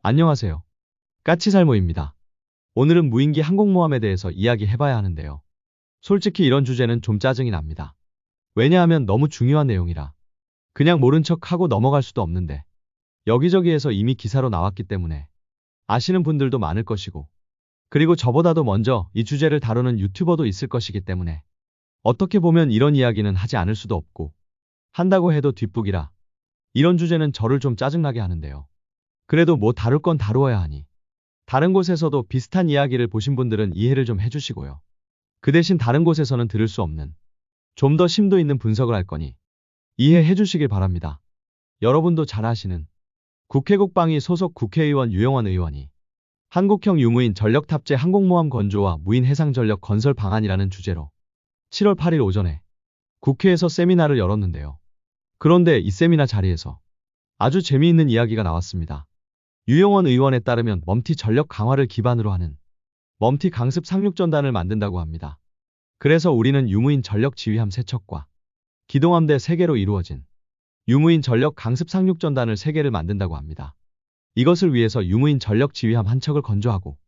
안녕하세요. 까치살모입니다. 오늘은 무인기 항공모함에 대해서 이야기해봐야 하는데요. 솔직히 이런 주제는 좀 짜증이 납니다. 왜냐하면 너무 중요한 내용이라 그냥 모른 척하고 넘어갈 수도 없는데 여기저기에서 이미 기사로 나왔기 때문에 아시는 분들도 많을 것이고 그리고 저보다도 먼저 이 주제를 다루는 유튜버도 있을 것이기 때문에 어떻게 보면 이런 이야기는 하지 않을 수도 없고 한다고 해도 뒷북이라 이런 주제는 저를 좀 짜증나게 하는데요. 그래도 뭐 다룰 건 다루어야 하니 다른 곳에서도 비슷한 이야기를 보신 분들은 이해를 좀 해주시고요. 그 대신 다른 곳에서는 들을 수 없는 좀 더 심도 있는 분석을 할 거니 이해해 주시길 바랍니다. 여러분도 잘 아시는 국회 국방위 소속 국회의원 유영원 의원이 한국형 유무인 전력 탑재 항공모함 건조와 무인 해상 전력 건설 방안이라는 주제로 7월 8일 오전에 국회에서 세미나를 열었는데요. 그런데 이 세미나 자리에서 아주 재미있는 이야기가 나왔습니다. 유영원 의원에 따르면 멈티 전력 강화를 기반으로 하는 멈티 강습 상륙전단을 만든다고 합니다. 그래서 우리는 유무인 전력 지휘함 3척과 기동함대 3개로 이루어진 유무인 전력 강습 상륙전단을 3개를 만든다고 합니다. 이것을 위해서 유무인 전력 지휘함 1척을 건조하고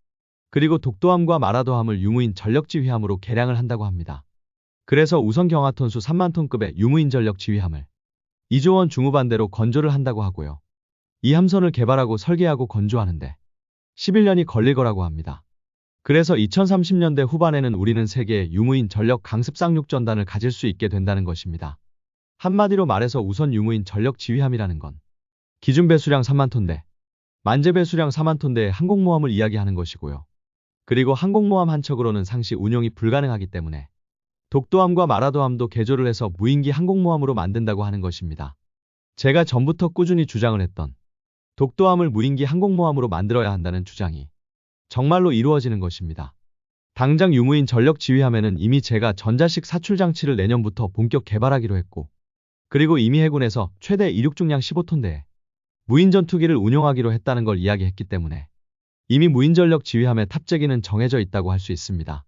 그리고 독도함과 마라도함을 유무인 전력 지휘함으로 개량을 한다고 합니다. 그래서 우선 경하톤수 3만 톤급의 유무인 전력 지휘함을 2조 원 중후반대로 건조를 한다고 하고요. 이 함선을 개발하고 설계하고 건조하는데 11년이 걸릴 거라고 합니다. 그래서 2030년대 후반에는 우리는 세계의 유무인 전력 강습 상륙전단을 가질 수 있게 된다는 것입니다. 한마디로 말해서 우선 유무인 전력 지휘함이라는 건 기준 배수량 3만 톤대, 만재 배수량 4만 톤대의 항공모함을 이야기하는 것이고요. 그리고 항공모함 한 척으로는 상시 운용이 불가능하기 때문에 독도함과 마라도함도 개조를 해서 무인기 항공모함으로 만든다고 하는 것입니다. 제가 전부터 꾸준히 주장을 했던 독도함을 무인기 항공모함으로 만들어야 한다는 주장이 정말로 이루어지는 것입니다. 당장 유무인 전력 지휘함에는 이미 제가 전자식 사출 장치를 내년부터 본격 개발하기로 했고 그리고 이미 해군에서 최대 이륙 중량 15톤대의 무인 전투기를 운용하기로 했다는 걸 이야기했기 때문에 이미 무인 전력 지휘함의 탑재기는 정해져 있다고 할 수 있습니다.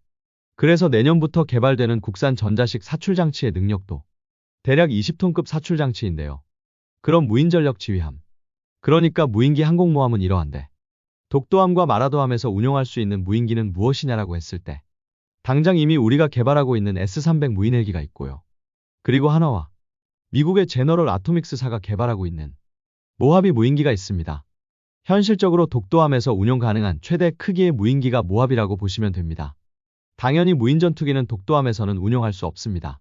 그래서 내년부터 개발되는 국산 전자식 사출 장치의 능력도 대략 20톤급 사출 장치인데요. 그럼 무인 전력 지휘함 그러니까 무인기 항공모함은 이러한데 독도함과 마라도함에서 운용할 수 있는 무인기는 무엇이냐라고 했을 때 당장 이미 우리가 개발하고 있는 S-300 무인 헬기가 있고요. 그리고 하나와 미국의 제너럴 아토믹스사가 개발하고 있는 모하비 무인기가 있습니다. 현실적으로 독도함에서 운용 가능한 최대 크기의 무인기가 모하비라고 보시면 됩니다. 당연히 무인 전투기는 독도함에서는 운용할 수 없습니다.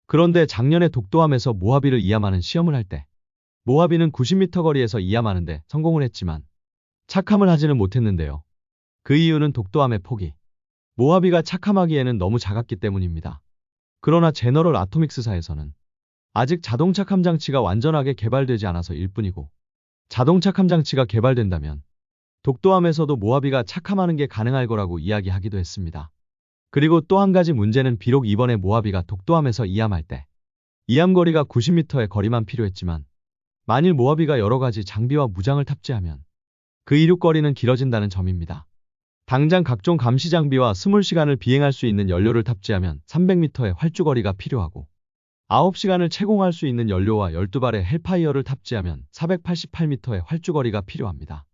그런데 작년에 독도함에서 모하비를 이함하는 시험을 할 때 모하비는 90m 거리에서 이함하는데 성공을 했지만 착함을 하지는 못했는데요. 그 이유는 독도함의 폭이 모하비가 착함하기에는 너무 작았기 때문입니다. 그러나 제너럴 아토믹스사에서는 아직 자동 착함 장치가 완전하게 개발되지 않아서 일 뿐이고 자동 착함 장치가 개발된다면 독도함에서도 모하비가 착함하는 게 가능할 거라고 이야기하기도 했습니다. 그리고 또 한 가지 문제는 비록 이번에 모하비가 독도함에서 이함할 때 이함 거리가 90m의 거리만 필요했지만 만일 모하비가 여러 가지 장비와 무장을 탑재하면 그 이륙 거리는 길어진다는 점입니다. 당장 각종 감시 장비와 20시간을 비행할 수 있는 연료를 탑재하면 300m의 활주거리가 필요하고 9시간을 채공할 수 있는 연료와 12발의 헬파이어를 탑재하면 488m의 활주거리가 필요합니다.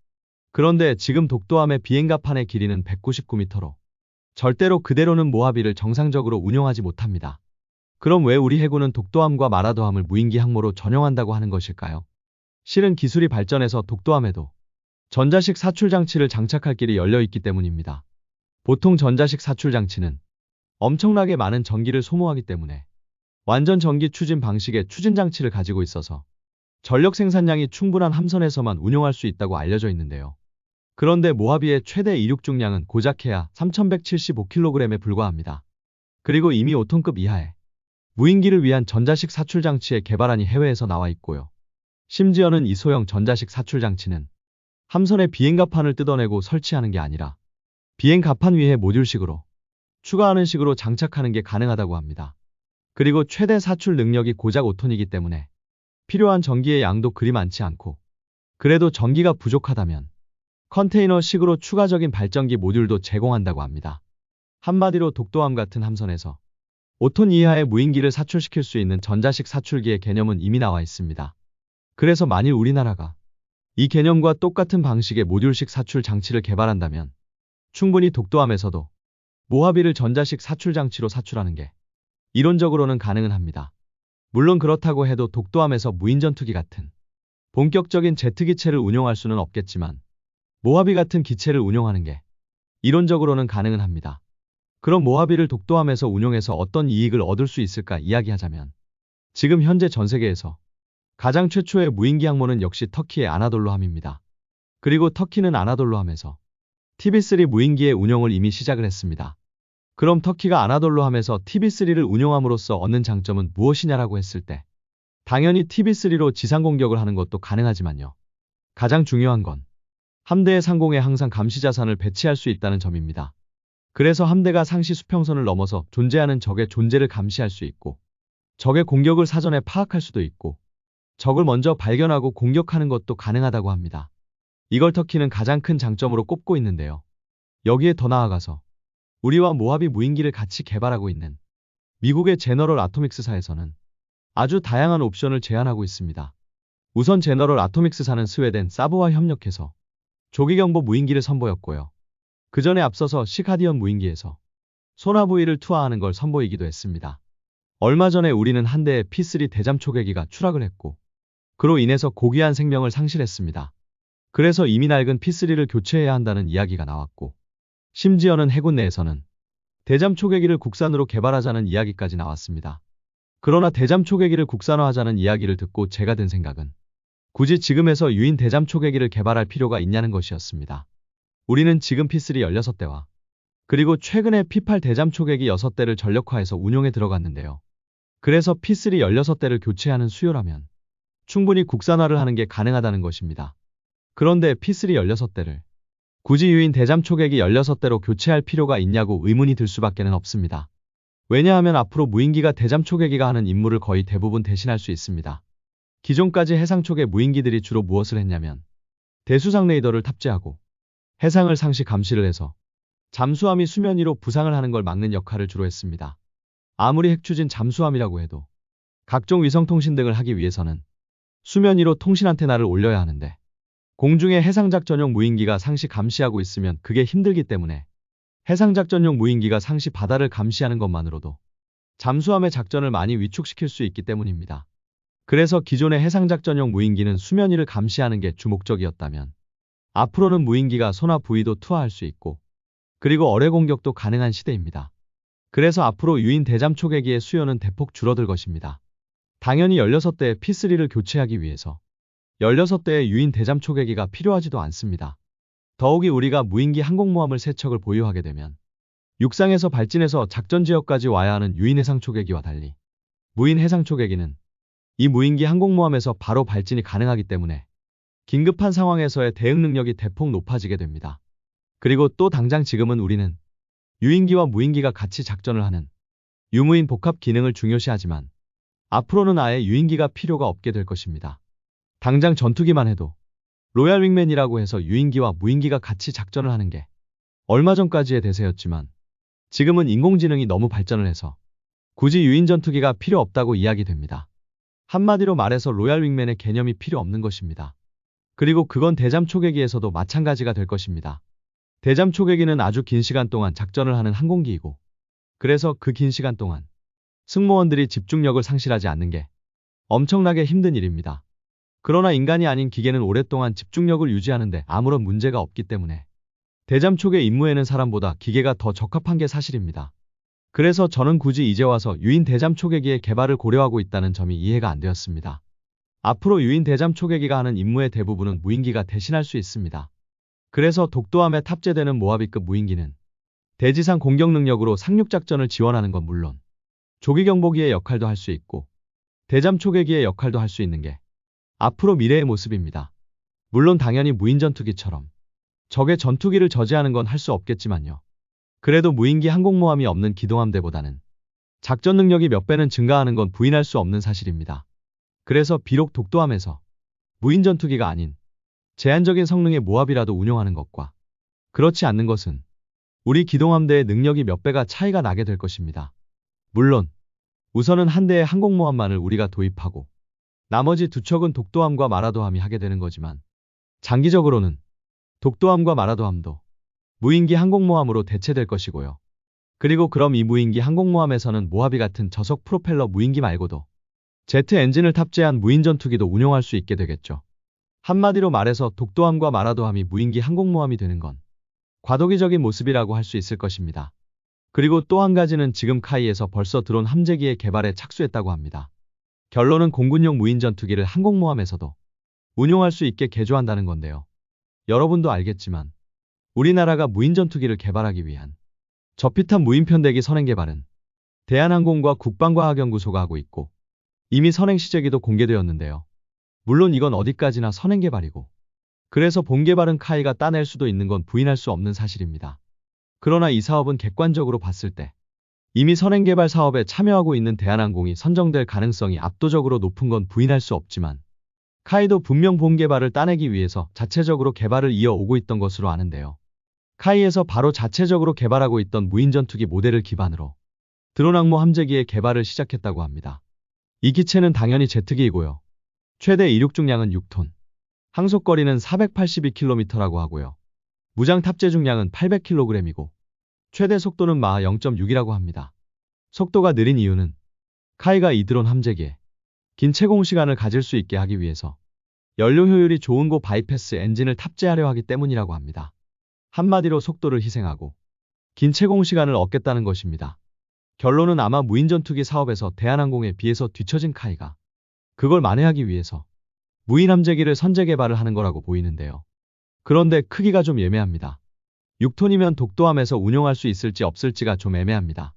그런데 지금 독도함의 비행갑판의 길이는 199m로 절대로 그대로는 모하비를 정상적으로 운용하지 못합니다. 그럼 왜 우리 해군은 독도함과 마라도함을 무인기 항모로 전용한다고 하는 것일까요? 실은 기술이 발전해서 독도함에도 전자식 사출 장치를 장착할 길이 열려 있기 때문입니다. 보통 전자식 사출 장치는 엄청나게 많은 전기를 소모하기 때문에 완전 전기 추진 방식의 추진 장치를 가지고 있어서 전력 생산량이 충분한 함선에서만 운용할 수 있다고 알려져 있는데요. 그런데 모하비의 최대 이륙 중량은 고작해야 3175kg에 불과합니다. 그리고 이미 5톤급 이하의 무인기를 위한 전자식 사출 장치의 개발안이 해외에서 나와 있고요. 심지어는 이 소형 전자식 사출 장치는 함선의 비행갑판을 뜯어내고 설치하는 게 아니라 비행갑판 위에 모듈식으로 추가하는 식으로 장착하는 게 가능하다고 합니다. 그리고 최대 사출 능력이 고작 5톤이기 때문에 필요한 전기의 양도 그리 많지 않고 그래도 전기가 부족하다면 컨테이너식으로 추가적인 발전기 모듈도 제공한다고 합니다. 한마디로 독도함 같은 함선에서 5톤 이하의 무인기를 사출시킬 수 있는 전자식 사출기의 개념은 이미 나와 있습니다. 그래서 만일 우리나라가 이 개념과 똑같은 방식의 모듈식 사출 장치를 개발한다면 충분히 독도함에서도 모하비를 전자식 사출 장치로 사출하는 게 이론적으로는 가능은 합니다. 물론 그렇다고 해도 독도함에서 무인전투기 같은 본격적인 제트기체를 운용할 수는 없겠지만 모하비 같은 기체를 운용하는 게 이론적으로는 가능은 합니다. 그럼 모하비를 독도함에서 운용해서 어떤 이익을 얻을 수 있을까 이야기하자면 지금 현재 전 세계에서 가장 최초의 무인기 항모는 역시 터키의 아나돌루함입니다. 그리고 터키는 아나돌루함에서 TB3 무인기의 운용을 이미 시작을 했습니다. 그럼 터키가 아나돌루함에서 TB3를 운용함으로써 얻는 장점은 무엇이냐라고 했을 때 당연히 TB3로 지상 공격을 하는 것도 가능하지만요. 가장 중요한 건 함대의 상공에 항상 감시 자산을 배치할 수 있다는 점입니다. 그래서 함대가 상시 수평선을 넘어서 존재하는 적의 존재를 감시할 수 있고 적의 공격을 사전에 파악할 수도 있고 적을 먼저 발견하고 공격하는 것도 가능하다고 합니다. 이걸 터키는 가장 큰 장점으로 꼽고 있는데요. 여기에 더 나아가서 우리와 모하비 무인기를 같이 개발하고 있는 미국의 제너럴 아토믹스사에서는 아주 다양한 옵션을 제안하고 있습니다. 우선 제너럴 아토믹스사는 스웨덴 사브와 협력해서 조기경보 무인기를 선보였고요. 그 전에 앞서서 시카디언 무인기에서 소나부이를 투하하는 걸 선보이기도 했습니다. 얼마 전에 우리는 한 대의 P3 대잠 초계기가 추락을 했고 그로 인해서 고귀한 생명을 상실했습니다. 그래서 이미 낡은 P3를 교체해야 한다는 이야기가 나왔고 심지어는 해군 내에서는 대잠 초계기를 국산으로 개발하자는 이야기까지 나왔습니다. 그러나 대잠 초계기를 국산화하자는 이야기를 듣고 제가 든 생각은 굳이 지금에서 유인 대잠 초계기를 개발할 필요가 있냐는 것이었습니다. 우리는 지금 P3 16대와 그리고 최근에 P8 대잠 초계기 6대를 전력화해서 운용에 들어갔는데요. 그래서 P3 16대를 교체하는 수요라면 충분히 국산화를 하는 게 가능하다는 것입니다. 그런데 P3 16대를 굳이 유인 대잠 초계기 16대로 교체할 필요가 있냐고 의문이 들 수밖에는 없습니다. 왜냐하면 앞으로 무인기가 대잠 초계기가 하는 임무를 거의 대부분 대신할 수 있습니다. 기존까지 해상 초계 무인기들이 주로 무엇을 했냐면 대수상 레이더를 탑재하고 해상을 상시 감시를 해서 잠수함이 수면 위로 부상을 하는 걸 막는 역할을 주로 했습니다. 아무리 핵추진 잠수함이라고 해도 각종 위성통신 등을 하기 위해서는 수면 위로 통신 안테나를 올려야 하는데 공중에 해상작전용 무인기가 상시 감시하고 있으면 그게 힘들기 때문에 해상작전용 무인기가 상시 바다를 감시하는 것만으로도 잠수함의 작전을 많이 위축시킬 수 있기 때문입니다. 그래서 기존의 해상작전용 무인기는 수면 위를 감시하는 게 주 목적이었다면 앞으로는 무인기가 소나 부위도 투하할 수 있고 그리고 어뢰 공격도 가능한 시대입니다. 그래서 앞으로 유인 대잠 초계기의 수요는 대폭 줄어들 것입니다. 당연히 16대의 P3를 교체하기 위해서 16대의 유인 대잠 초계기가 필요하지도 않습니다. 더욱이 우리가 무인기 항공모함을 3척을 보유하게 되면 육상에서 발진해서 작전지역까지 와야 하는 유인 해상 초계기와 달리 무인 해상 초계기는 이 무인기 항공모함에서 바로 발진이 가능하기 때문에 긴급한 상황에서의 대응 능력이 대폭 높아지게 됩니다. 그리고 또 당장 지금은 우리는 유인기와 무인기가 같이 작전을 하는 유무인 복합 기능을 중요시하지만 앞으로는 아예 유인기가 필요가 없게 될 것입니다. 당장 전투기만 해도 로얄 윙맨이라고 해서 유인기와 무인기가 같이 작전을 하는 게 얼마 전까지의 대세였지만 지금은 인공지능이 너무 발전을 해서 굳이 유인 전투기가 필요 없다고 이야기됩니다. 한마디로 말해서 로얄 윙맨의 개념이 필요 없는 것입니다. 그리고 그건 대잠 초계기에서도 마찬가지가 될 것입니다. 대잠 초계기는 아주 긴 시간 동안 작전을 하는 항공기이고 그래서 그 긴 시간 동안 승무원들이 집중력을 상실하지 않는 게 엄청나게 힘든 일입니다. 그러나 인간이 아닌 기계는 오랫동안 집중력을 유지하는데 아무런 문제가 없기 때문에 대잠 초계 임무에는 사람보다 기계가 더 적합한 게 사실입니다. 그래서 저는 굳이 이제 와서 유인 대잠 초계기의 개발을 고려하고 있다는 점이 이해가 안 되었습니다. 앞으로 유인 대잠 초계기가 하는 임무의 대부분은 무인기가 대신할 수 있습니다. 그래서 독도함에 탑재되는 모하비급 무인기는 대지상 공격 능력으로 상륙작전을 지원하는 건 물론 조기경보기의 역할도 할 수 있고 대잠 초계기의 역할도 할 수 있는 게 앞으로 미래의 모습입니다. 물론 당연히 무인전투기처럼 적의 전투기를 저지하는 건 할 수 없겠지만요. 그래도 무인기 항공모함이 없는 기동함대보다는 작전 능력이 몇 배는 증가하는 건 부인할 수 없는 사실입니다. 그래서 비록 독도함에서 무인전투기가 아닌 제한적인 성능의 모하비라도 운용하는 것과 그렇지 않는 것은 우리 기동함대의 능력이 몇 배가 차이가 나게 될 것입니다. 물론 우선은 한 대의 항공모함만을 우리가 도입하고 나머지 두 척은 독도함과 마라도함이 하게 되는 거지만 장기적으로는 독도함과 마라도함도 무인기 항공모함으로 대체될 것이고요. 그리고 그럼 이 무인기 항공모함에서는 모하비 같은 저속 프로펠러 무인기 말고도 제트 엔진을 탑재한 무인 전투기도 운용할 수 있게 되겠죠. 한마디로 말해서 독도함과 마라도함이 무인기 항공모함이 되는 건 과도기적인 모습이라고 할 수 있을 것입니다. 그리고 또 한 가지는 지금 카이에서 벌써 드론 함재기의 개발에 착수했다고 합니다. 결론은 공군용 무인 전투기를 항공모함에서도 운용할 수 있게 개조한다는 건데요. 여러분도 알겠지만 우리나라가 무인 전투기를 개발하기 위한 저피탄 무인 편대기 선행 개발은 대한항공과 국방과학연구소가 하고 있고 이미 선행 시제기도 공개되었는데요. 물론 이건 어디까지나 선행 개발이고 그래서 본 개발은 카이가 따낼 수도 있는 건 부인할 수 없는 사실입니다. 그러나 이 사업은 객관적으로 봤을 때 이미 선행 개발 사업에 참여하고 있는 대한항공이 선정될 가능성이 압도적으로 높은 건 부인할 수 없지만 카이도 분명 본 개발을 따내기 위해서 자체적으로 개발을 이어오고 있던 것으로 아는데요. 카이에서 바로 자체적으로 개발하고 있던 무인 전투기 모델을 기반으로 드론 항모 함재기의 개발을 시작했다고 합니다. 이 기체는 당연히 제트기이고요. 최대 이륙 중량은 6톤, 항속거리는 482km라고 하고요. 무장 탑재 중량은 800kg이고 최대 속도는 마하 0.6이라고 합니다. 속도가 느린 이유는 카이가 이 드론 함재기에 긴 채공 시간을 가질 수 있게 하기 위해서 연료 효율이 좋은 고 바이패스 엔진을 탑재하려 하기 때문이라고 합니다. 한마디로 속도를 희생하고 긴 채공 시간을 얻겠다는 것입니다. 결론은 아마 무인 전투기 사업에서 대한항공에 비해서 뒤처진 카이가 그걸 만회하기 위해서 무인 함재기를 선제 개발을 하는 거라고 보이는데요. 그런데 크기가 좀 애매합니다. 6톤이면 독도함에서 운용할 수 있을지 없을지가 좀 애매합니다.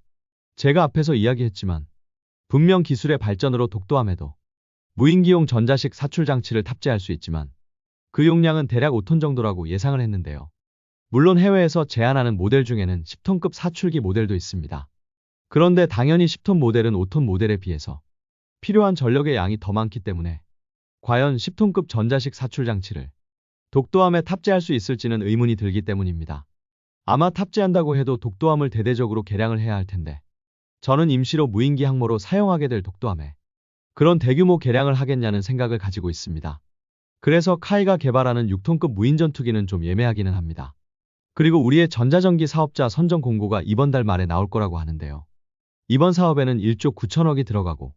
제가 앞에서 이야기했지만 분명 기술의 발전으로 독도함에도 무인기용 전자식 사출 장치를 탑재할 수 있지만 그 용량은 대략 5톤 정도라고 예상을 했는데요. 물론 해외에서 제한하는 모델 중에는 10톤급 사출기 모델도 있습니다. 그런데 당연히 10톤 모델은 5톤 모델에 비해서 필요한 전력의 양이 더 많기 때문에 과연 10톤급 전자식 사출 장치를 독도함에 탑재할 수 있을지는 의문이 들기 때문입니다. 아마 탑재한다고 해도 독도함을 대대적으로 개량을 해야 할 텐데 저는 임시로 무인기 항모로 사용하게 될 독도함에 그런 대규모 개량을 하겠냐는 생각을 가지고 있습니다. 그래서 카이가 개발하는 6톤급 무인 전투기는 좀 예매하기는 합니다. 그리고 우리의 전자전기 사업자 선정 공고가 이번 달 말에 나올 거라고 하는데요. 이번 사업에는 1조 9천억이 들어가고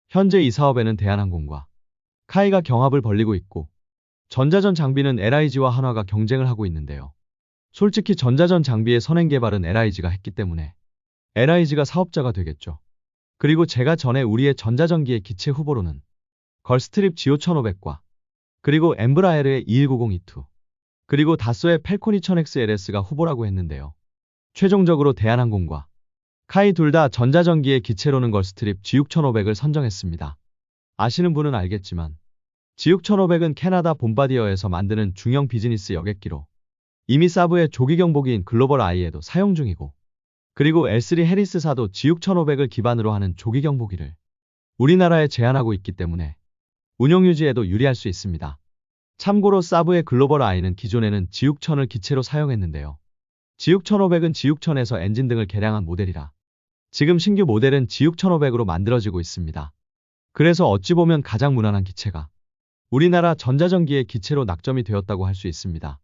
현재 이 사업에는 대한항공과 카이가 경합을 벌이고 있고 전자전 장비는 LIG와 한화가 경쟁을 하고 있는데요. 솔직히 전자전 장비의 선행 개발은 LIG가 했기 때문에 LIG가 사업자가 되겠죠. 그리고 제가 전에 우리의 전자전기의 기체 후보로는 걸스트립 GO1500과 그리고 엠브라에르의 2190-E2 그리고 다쏘의 펠콘 2000XLS가 후보라고 했는데요. 최종적으로 대한항공과 카이 둘 다 전자전기의 기체로는 걸스트립 G6500을 선정했습니다. 아시는 분은 알겠지만 G6500은 캐나다 봄바디어에서 만드는 중형 비즈니스 여객기로 이미 사브의 조기 경보기인 글로벌 아이에도 사용 중이고 그리고 L3 해리스사도 G6500을 기반으로 하는 조기 경보기를 우리나라에 제한하고 있기 때문에 운용 유지에도 유리할 수 있습니다. 참고로 사브의 글로벌 아이는 기존에는 G6000을 기체로 사용했는데요. G6500은 G6000에서 엔진 등을 개량한 모델이라 지금 신규 모델은 G6500으로 만들어지고 있습니다. 그래서 어찌 보면 가장 무난한 기체가 우리나라 전자전기의 기체로 낙점이 되었다고 할 수 있습니다.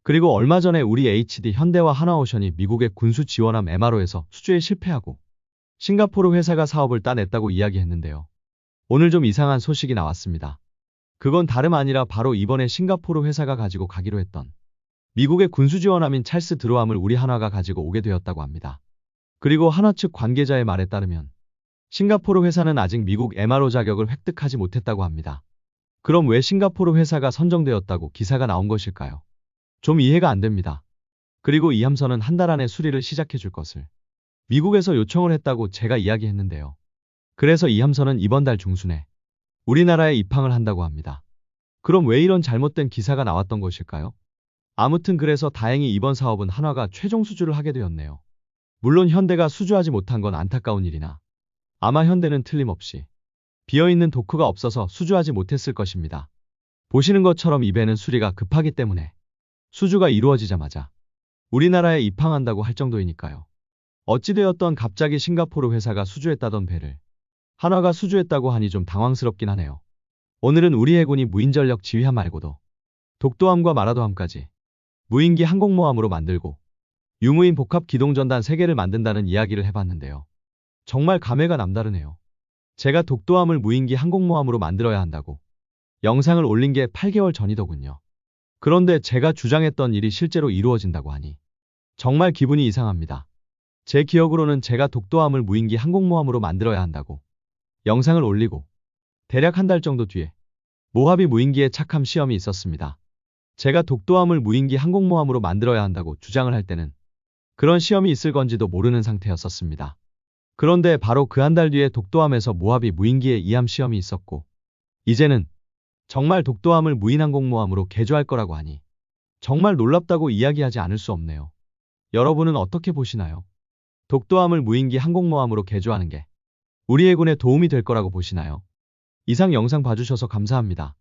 그리고 얼마 전에 우리 HD 현대와 한화오션이 미국의 군수 지원함 MRO에서 수주에 실패하고 싱가포르 회사가 사업을 따냈다고 이야기했는데요. 오늘 좀 이상한 소식이 나왔습니다. 그건 다름 아니라 바로 이번에 싱가포르 회사가 가지고 가기로 했던 미국의 군수 지원함인 찰스 드로함을 우리 한화가 가지고 오게 되었다고 합니다. 그리고 한화 측 관계자의 말에 따르면 싱가포르 회사는 아직 미국 MRO 자격을 획득하지 못했다고 합니다. 그럼 왜 싱가포르 회사가 선정되었다고 기사가 나온 것일까요? 좀 이해가 안 됩니다. 그리고 이 함선은 한 달 안에 수리를 시작해 줄 것을 미국에서 요청을 했다고 제가 이야기했는데요. 그래서 이 함선은 이번 달 중순에 우리나라에 입항을 한다고 합니다. 그럼 왜 이런 잘못된 기사가 나왔던 것일까요? 아무튼 그래서 다행히 이번 사업은 한화가 최종 수주를 하게 되었네요. 물론 현대가 수주하지 못한 건 안타까운 일이나 아마 현대는 틀림없이 비어있는 도크가 없어서 수주하지 못했을 것입니다. 보시는 것처럼 이 배는 수리가 급하기 때문에 수주가 이루어지자마자 우리나라에 입항한다고 할 정도이니까요. 어찌되었던 갑자기 싱가포르 회사가 수주했다던 배를 한화가 수주했다고 하니 좀 당황스럽긴 하네요. 오늘은 우리 해군이 무인전력 지휘함 말고도 독도함과 마라도함까지 무인기 항공모함으로 만들고 유무인 복합 기동전단 3개를 만든다는 이야기를 해봤는데요. 정말 감회가 남다르네요. 제가 독도함을 무인기 항공모함으로 만들어야 한다고 영상을 올린 게 8개월 전이더군요. 그런데 제가 주장했던 일이 실제로 이루어진다고 하니 정말 기분이 이상합니다. 제 기억으로는 제가 독도함을 무인기 항공모함으로 만들어야 한다고 영상을 올리고 대략 한 달 정도 뒤에 모하비 무인기의 착함 시험이 있었습니다. 제가 독도함을 무인기 항공모함으로 만들어야 한다고 주장을 할 때는 그런 시험이 있을 건지도 모르는 상태였었습니다. 그런데 바로 그 한 달 뒤에 독도함에서 모하비 무인기의 이함 시험이 있었고 이제는 정말 독도함을 무인항공모함으로 개조할 거라고 하니 정말 놀랍다고 이야기하지 않을 수 없네요. 여러분은 어떻게 보시나요? 독도함을 무인기 항공모함으로 개조하는 게 우리 해군에 도움이 될 거라고 보시나요? 이상 영상 봐주셔서 감사합니다.